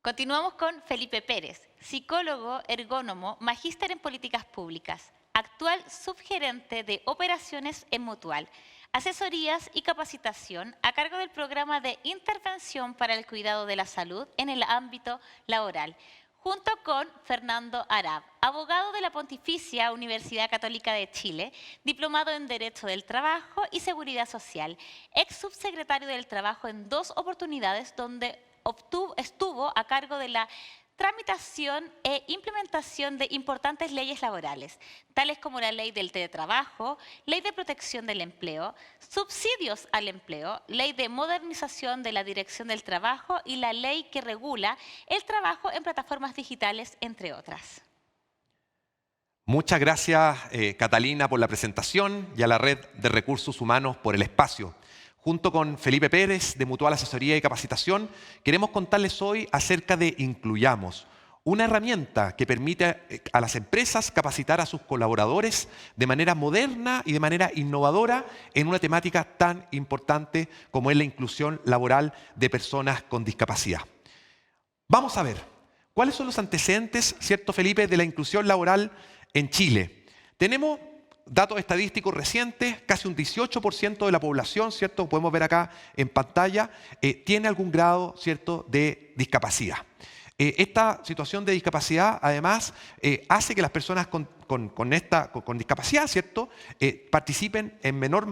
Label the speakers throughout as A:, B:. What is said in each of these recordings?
A: Continuamos con Felipe Pérez, psicólogo, ergónomo, magíster en políticas públicas, actual subgerente de operaciones en Mutual, asesorías y capacitación a cargo del programa de intervención para el cuidado de la salud en el ámbito laboral, junto con Fernando Arab, abogado de la Pontificia Universidad Católica de Chile, diplomado en Derecho del Trabajo y Seguridad Social, ex subsecretario del Trabajo en 2 oportunidades donde estuvo a cargo de la tramitación e implementación de importantes leyes laborales, tales como la Ley del Teletrabajo, Ley de Protección del Empleo, Subsidios al Empleo, Ley de Modernización de la Dirección del Trabajo y la ley que regula el trabajo en plataformas digitales, entre otras.
B: Muchas gracias, Catalina, por la presentación y a la Red de Recursos Humanos por el espacio. Junto con Felipe Pérez, de Mutual Asesoría y Capacitación, queremos contarles hoy acerca de Incluyamos, una herramienta que permite a las empresas capacitar a sus colaboradores de manera moderna y de manera innovadora en una temática tan importante como es la inclusión laboral de personas con discapacidad. Vamos a ver, ¿cuáles son los antecedentes, cierto Felipe, de la inclusión laboral en Chile? Tenemos datos estadísticos recientes, casi un 18% de la población, ¿cierto? Podemos ver acá en pantalla, tiene algún grado, ¿cierto?, de discapacidad. Esta situación de discapacidad, además, hace que las personas con discapacidad, ¿cierto?, participen en menor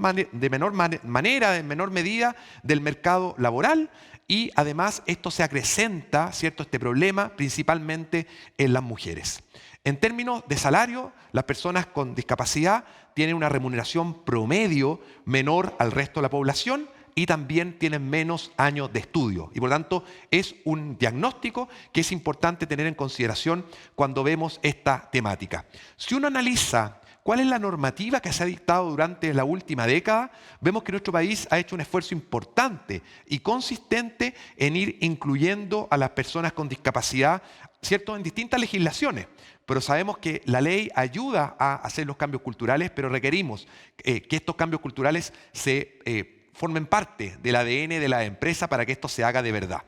B: medida del mercado laboral y, además, esto se acrecenta, ¿cierto?, este problema principalmente en las mujeres. En términos de salario, las personas con discapacidad tienen una remuneración promedio menor al resto de la población y también tienen menos años de estudio. Y por lo tanto, es un diagnóstico que es importante tener en consideración cuando vemos esta temática. Si uno analiza cuál es la normativa que se ha dictado durante la última década, vemos que nuestro país ha hecho un esfuerzo importante y consistente en ir incluyendo a las personas con discapacidad, ¿cierto?, en distintas legislaciones. Pero sabemos que la ley ayuda a hacer los cambios culturales, pero requerimos que estos cambios culturales se formen parte del ADN de la empresa para que esto se haga de verdad.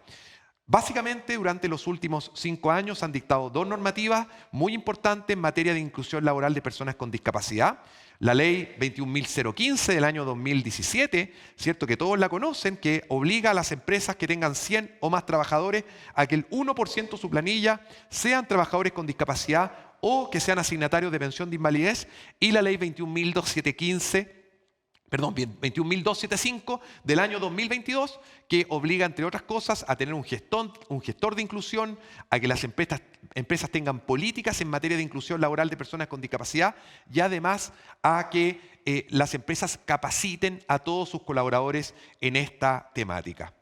B: Básicamente, durante los últimos 5 años han dictado 2 normativas muy importantes en materia de inclusión laboral de personas con discapacidad. La ley 21.015 del año 2017, ¿cierto?, que todos la conocen, que obliga a las empresas que tengan 100 o más trabajadores a que el 1% de su planilla sean trabajadores con discapacidad o que sean asignatarios de pensión de invalidez. Y la ley 21.275 del año 2022, que obliga, entre otras cosas, a tener un gestor de inclusión, a que las empresas tengan políticas en materia de inclusión laboral de personas con discapacidad y además a que las empresas capaciten a todos sus colaboradores en esta temática.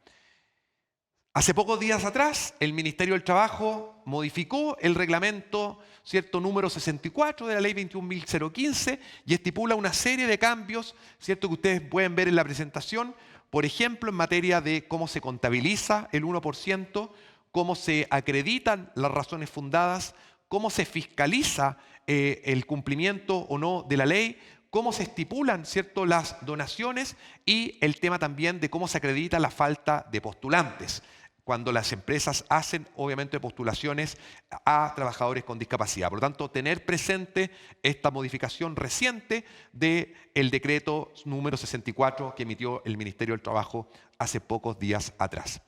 B: Hace pocos días atrás, el Ministerio del Trabajo modificó el reglamento, ¿cierto?, número 64 de la ley 21.015 y estipula una serie de cambios, ¿cierto?, que ustedes pueden ver en la presentación. Por ejemplo, en materia de cómo se contabiliza el 1%, cómo se acreditan las razones fundadas, cómo se fiscaliza el cumplimiento o no de la ley, cómo se estipulan, ¿cierto?, las donaciones y el tema también de cómo se acredita la falta de postulantes cuando las empresas hacen, obviamente, postulaciones a trabajadores con discapacidad. Por lo tanto, tener presente esta modificación reciente del decreto número 64 que emitió el Ministerio del Trabajo hace pocos días atrás.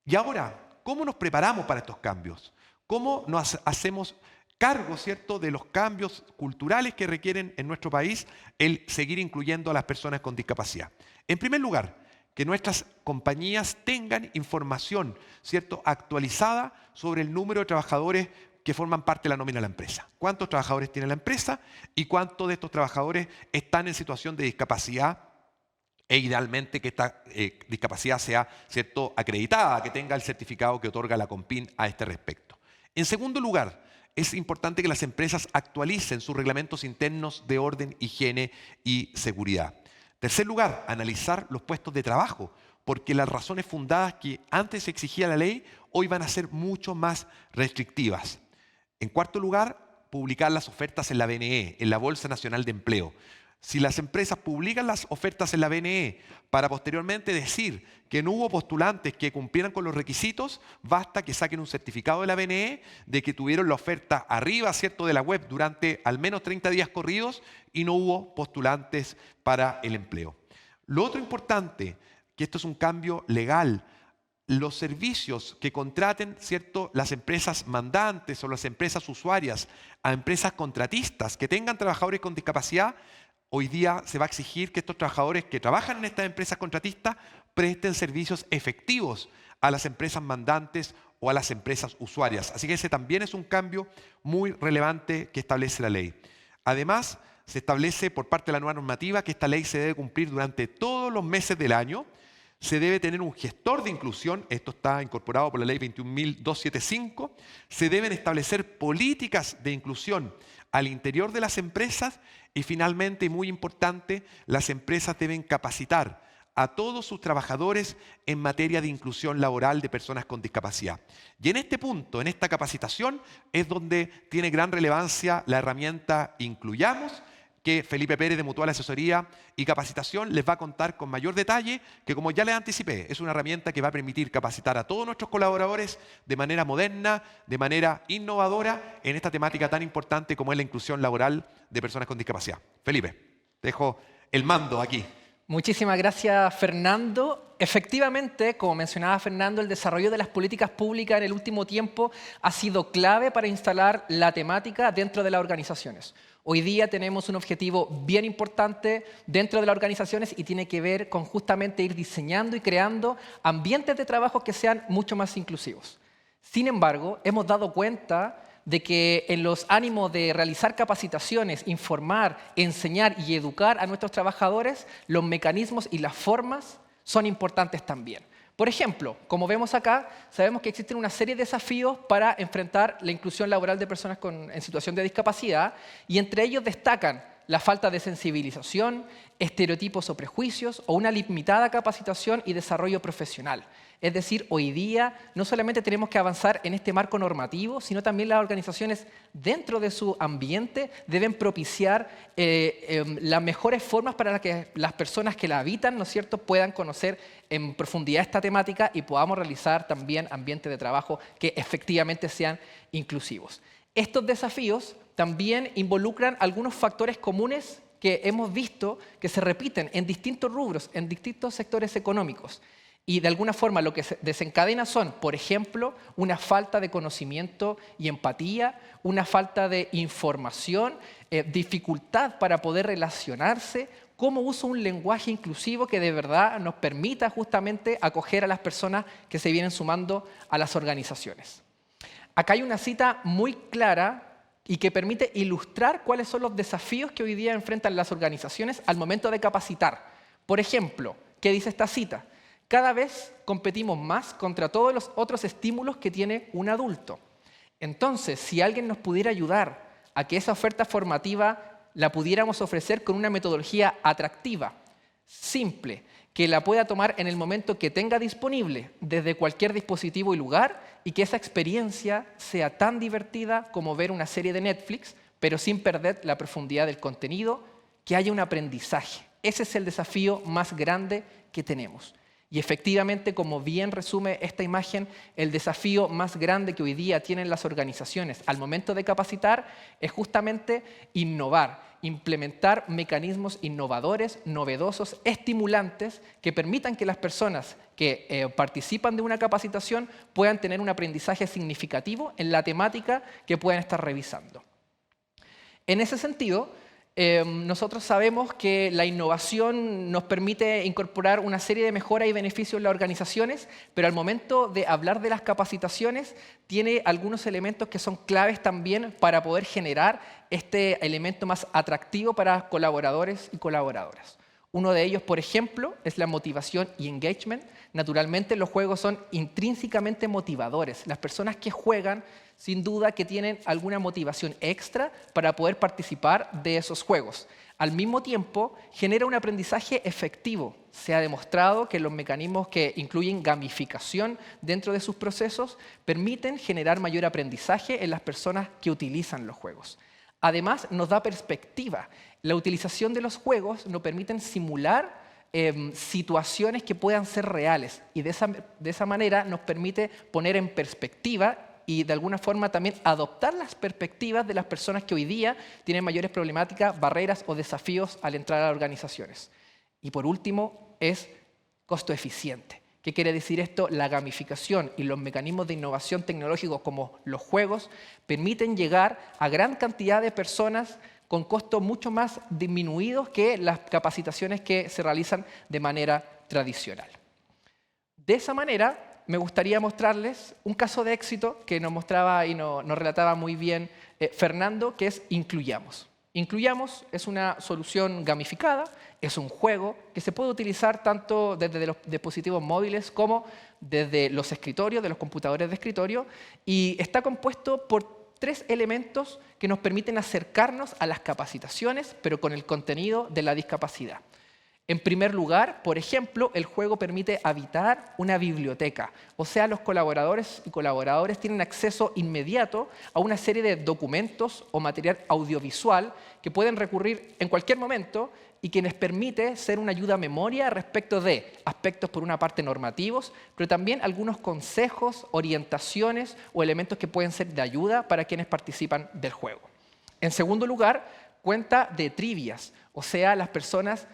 B: Y ahora, ¿cómo nos preparamos para estos cambios? ¿Cómo nos hacemos cargo, ¿cierto?, de los cambios culturales que requieren en nuestro país el seguir incluyendo a las personas con discapacidad? En primer lugar, que nuestras compañías tengan información, ¿cierto?, actualizada sobre el número de trabajadores que forman parte de la nómina de la empresa. ¿Cuántos trabajadores tiene la empresa y cuántos de estos trabajadores están en situación de discapacidad? E idealmente que esta discapacidad sea, ¿cierto?, acreditada, que tenga el certificado que otorga la CONPIN a este respecto. En segundo lugar, es importante que las empresas actualicen sus reglamentos internos de orden, higiene y seguridad. Tercer lugar, analizar los puestos de trabajo, porque las razones fundadas que antes exigía la ley hoy van a ser mucho más restrictivas. En cuarto lugar, publicar las ofertas en la BNE, en la Bolsa Nacional de Empleo. Si las empresas publican las ofertas en la BNE para posteriormente decir que no hubo postulantes que cumplieran con los requisitos, basta que saquen un certificado de la BNE de que tuvieron la oferta arriba, ¿cierto?, de la web durante al menos 30 días corridos y no hubo postulantes para el empleo. Lo otro importante, que esto es un cambio legal, los servicios que contraten, ¿cierto?, las empresas mandantes o las empresas usuarias a empresas contratistas que tengan trabajadores con discapacidad, hoy día se va a exigir que estos trabajadores que trabajan en estas empresas contratistas presten servicios efectivos a las empresas mandantes o a las empresas usuarias. Así que ese también es un cambio muy relevante que establece la ley. Además, se establece por parte de la nueva normativa que esta ley se debe cumplir durante todos los meses del año. Se debe tener un gestor de inclusión, esto está incorporado por la ley 21.275. Se deben establecer políticas de inclusión al interior de las empresas y finalmente, y muy importante, las empresas deben capacitar a todos sus trabajadores en materia de inclusión laboral de personas con discapacidad. Y en este punto, en esta capacitación, es donde tiene gran relevancia la herramienta Incluyamos, que Felipe Pérez de Mutual Asesoría y Capacitación les va a contar con mayor detalle, que como ya les anticipé, es una herramienta que va a permitir capacitar a todos nuestros colaboradores de manera moderna, de manera innovadora, en esta temática tan importante como es la inclusión laboral de personas con discapacidad. Felipe, te dejo el mando aquí.
C: Muchísimas gracias, Fernando. Efectivamente, como mencionaba Fernando, el desarrollo de las políticas públicas en el último tiempo ha sido clave para instalar la temática dentro de las organizaciones. Hoy día tenemos un objetivo bien importante dentro de las organizaciones y tiene que ver con justamente ir diseñando y creando ambientes de trabajo que sean mucho más inclusivos. Sin embargo, hemos dado cuenta de que en los ánimos de realizar capacitaciones, informar, enseñar y educar a nuestros trabajadores, los mecanismos y las formas son importantes también. Por ejemplo, como vemos acá, sabemos que existen una serie de desafíos para enfrentar la inclusión laboral de personas en situación de discapacidad y entre ellos destacan la falta de sensibilización, estereotipos o prejuicios o una limitada capacitación y desarrollo profesional. Es decir, hoy día no solamente tenemos que avanzar en este marco normativo, sino también las organizaciones dentro de su ambiente deben propiciar las mejores formas para que las personas que la habitan, ¿no es cierto?, puedan conocer en profundidad esta temática y podamos realizar también ambientes de trabajo que efectivamente sean inclusivos. Estos desafíos también involucran algunos factores comunes que hemos visto que se repiten en distintos rubros, en distintos sectores económicos. Y de alguna forma lo que se desencadena son, por ejemplo, una falta de conocimiento y empatía, una falta de información, dificultad para poder relacionarse, cómo uso un lenguaje inclusivo que de verdad nos permita justamente acoger a las personas que se vienen sumando a las organizaciones. Acá hay una cita muy clara y que permite ilustrar cuáles son los desafíos que hoy día enfrentan las organizaciones al momento de capacitar. Por ejemplo, ¿qué dice esta cita? Cada vez competimos más contra todos los otros estímulos que tiene un adulto. Entonces, si alguien nos pudiera ayudar a que esa oferta formativa la pudiéramos ofrecer con una metodología atractiva, simple, que la pueda tomar en el momento que tenga disponible desde cualquier dispositivo y lugar y que esa experiencia sea tan divertida como ver una serie de Netflix, pero sin perder la profundidad del contenido, que haya un aprendizaje. Ese es el desafío más grande que tenemos. Y efectivamente, como bien resume esta imagen, el desafío más grande que hoy día tienen las organizaciones al momento de capacitar es justamente innovar, implementar mecanismos innovadores, novedosos, estimulantes, que permitan que las personas que participan de una capacitación puedan tener un aprendizaje significativo en la temática que puedan estar revisando. En ese sentido, nosotros sabemos que la innovación nos permite incorporar una serie de mejoras y beneficios en las organizaciones, pero al momento de hablar de las capacitaciones tiene algunos elementos que son claves también para poder generar este elemento más atractivo para colaboradores y colaboradoras. Uno de ellos, por ejemplo, es la motivación y engagement. Naturalmente, los juegos son intrínsecamente motivadores. Las personas que juegan, sin duda que tienen alguna motivación extra para poder participar de esos juegos. Al mismo tiempo, genera un aprendizaje efectivo. Se ha demostrado que los mecanismos que incluyen gamificación dentro de sus procesos permiten generar mayor aprendizaje en las personas que utilizan los juegos. Además, nos da perspectiva. La utilización de los juegos nos permiten simular situaciones que puedan ser reales y de esa manera nos permite poner en perspectiva y de alguna forma también adoptar las perspectivas de las personas que hoy día tienen mayores problemáticas, barreras o desafíos al entrar a las organizaciones. Y por último, es costo eficiente. ¿Qué quiere decir esto? La gamificación y los mecanismos de innovación tecnológicos como los juegos permiten llegar a gran cantidad de personas con costos mucho más disminuidos que las capacitaciones que se realizan de manera tradicional. De esa manera, me gustaría mostrarles un caso de éxito que nos mostraba y nos relataba muy bien Fernando, que es Incluyamos. Incluyamos es una solución gamificada, es un juego que se puede utilizar tanto desde los dispositivos móviles como desde los escritorios, de los computadores de escritorio, y está compuesto por 3 elementos que nos permiten acercarnos a las capacitaciones, pero con el contenido de la discapacidad. En primer lugar, por ejemplo, el juego permite habitar una biblioteca. O sea, los colaboradores y colaboradores tienen acceso inmediato a una serie de documentos o material audiovisual que pueden recurrir en cualquier momento y que les permite ser una ayuda a memoria respecto de aspectos, por una parte, normativos, pero también algunos consejos, orientaciones o elementos que pueden ser de ayuda para quienes participan del juego. En segundo lugar, cuenta de trivias. O sea, las personas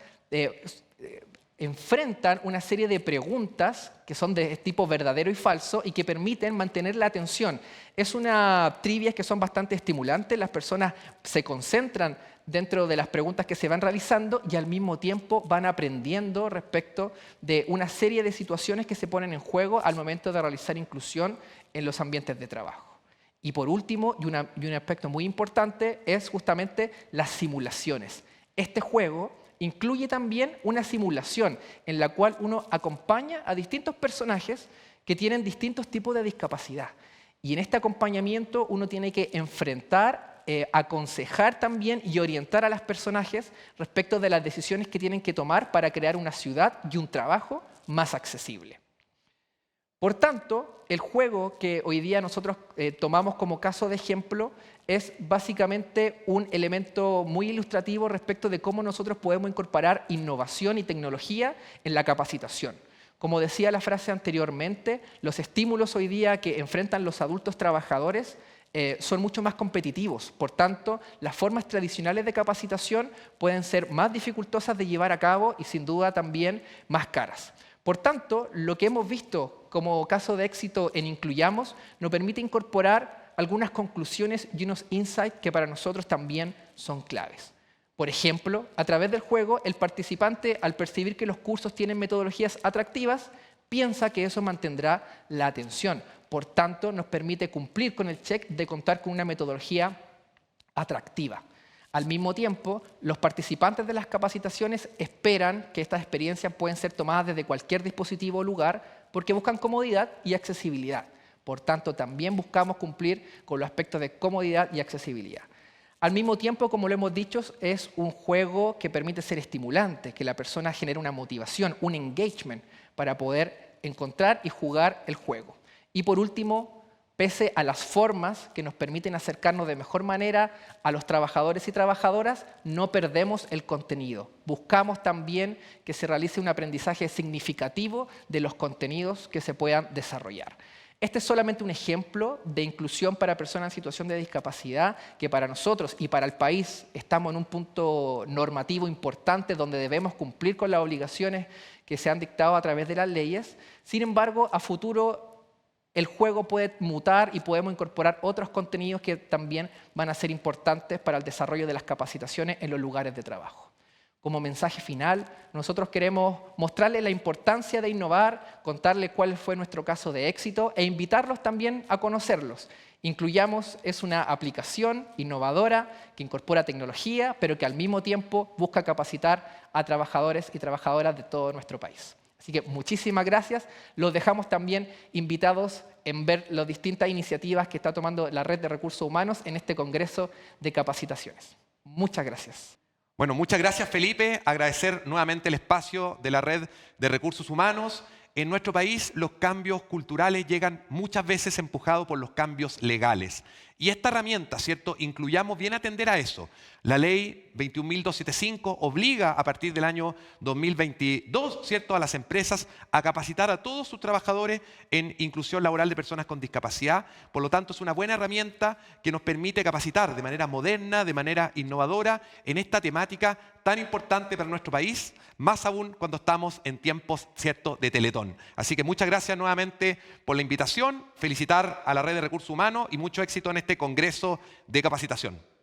C: enfrentan una serie de preguntas que son de tipo verdadero y falso y que permiten mantener la atención. Es una trivias que son bastante estimulantes, las personas se concentran dentro de las preguntas que se van realizando y al mismo tiempo van aprendiendo respecto de una serie de situaciones que se ponen en juego al momento de realizar inclusión en los ambientes de trabajo. Y por último, y un aspecto muy importante, es justamente las simulaciones. Este juego incluye también una simulación en la cual uno acompaña a distintos personajes que tienen distintos tipos de discapacidad. Y en este acompañamiento uno tiene que enfrentar, aconsejar también y orientar a los personajes respecto de las decisiones que tienen que tomar para crear una ciudad y un trabajo más accesible. Por tanto, el juego que hoy día nosotros tomamos como caso de ejemplo es básicamente un elemento muy ilustrativo respecto de cómo nosotros podemos incorporar innovación y tecnología en la capacitación. Como decía la frase anteriormente, los estímulos hoy día que enfrentan los adultos trabajadores son mucho más competitivos. Por tanto, las formas tradicionales de capacitación pueden ser más dificultosas de llevar a cabo y sin duda también más caras. Por tanto, lo que hemos visto como caso de éxito en Incluyamos nos permite incorporar algunas conclusiones y unos insights que para nosotros también son claves. Por ejemplo, a través del juego, el participante, al percibir que los cursos tienen metodologías atractivas, piensa que eso mantendrá la atención. Por tanto, nos permite cumplir con el check de contar con una metodología atractiva. Al mismo tiempo, los participantes de las capacitaciones esperan que estas experiencias pueden ser tomadas desde cualquier dispositivo o lugar porque buscan comodidad y accesibilidad. Por tanto, también buscamos cumplir con los aspectos de comodidad y accesibilidad. Al mismo tiempo, como lo hemos dicho, es un juego que permite ser estimulante, que la persona genere una motivación, un engagement para poder encontrar y jugar el juego. Y por último, pese a las formas que nos permiten acercarnos de mejor manera a los trabajadores y trabajadoras, no perdemos el contenido. Buscamos también que se realice un aprendizaje significativo de los contenidos que se puedan desarrollar. Este es solamente un ejemplo de inclusión para personas en situación de discapacidad que para nosotros y para el país estamos en un punto normativo importante donde debemos cumplir con las obligaciones que se han dictado a través de las leyes. Sin embargo, a futuro el juego puede mutar y podemos incorporar otros contenidos que también van a ser importantes para el desarrollo de las capacitaciones en los lugares de trabajo. Como mensaje final, nosotros queremos mostrarles la importancia de innovar, contarles cuál fue nuestro caso de éxito e invitarlos también a conocerlos. Incluyamos es una aplicación innovadora que incorpora tecnología, pero que al mismo tiempo busca capacitar a trabajadores y trabajadoras de todo nuestro país. Así que muchísimas gracias. Los dejamos también invitados en ver las distintas iniciativas que está tomando la Red de Recursos Humanos en este Congreso de Capacitaciones. Muchas gracias.
B: Bueno, muchas gracias, Felipe. Agradecer nuevamente el espacio de la Red de Recursos Humanos. En nuestro país, los cambios culturales llegan muchas veces empujados por los cambios legales. Y esta herramienta, ¿cierto? Incluyamos bien atender a eso. La ley 21.275 obliga a partir del año 2022, ¿cierto?, a las empresas a capacitar a todos sus trabajadores en inclusión laboral de personas con discapacidad. Por lo tanto, es una buena herramienta que nos permite capacitar de manera moderna, de manera innovadora en esta temática tan importante para nuestro país, más aún cuando estamos en tiempos, ¿cierto?, de Teletón. Así que muchas gracias nuevamente por la invitación, felicitar a la Red de Recursos Humanos y mucho éxito en este Congreso de Capacitación.